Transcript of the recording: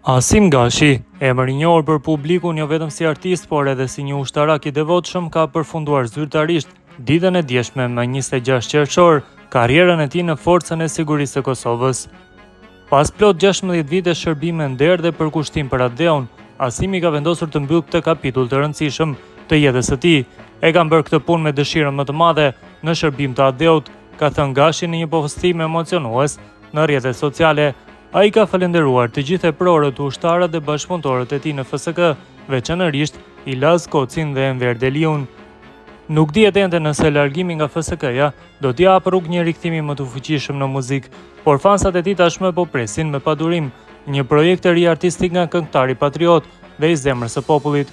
Asim Gashi, emër i njohur për publikun jo vetëm si artist, por edhe si një ushtarak i devotshëm, ka përfunduar zyrtarisht ditën e djeshme me 26 qershor karrierën e tij në Forcën e Sigurisë së Kosovës. Pas plot 16 vite shërbime nder dhe përkushtim për atë dheun, Asimi ka vendosur të mbyllë këtë kapitull të rëndësishëm të jetës së tij. E ka bërë këtë punë me dëshirën më të madhe në shërbim të atë dheut, ka thënë Gashi në një postim emocionues në rrjetet sociale. Ai ka falendëruar të gjithë eprorët, ushtarët dhe bashkëpunëtorët e tij në FSK, veçanërisht Ilaz Kocin dhe Enver Deliun. Nuk dihet ende nëse largimi nga FSK-ja do t'i japë rrugë një rikthimi më të fuqishëm në muzikë, por fansat e tij tashmë po presin me padurim një projekt të ri artistik nga këngëtari patriot dhe i zemrës së popullit.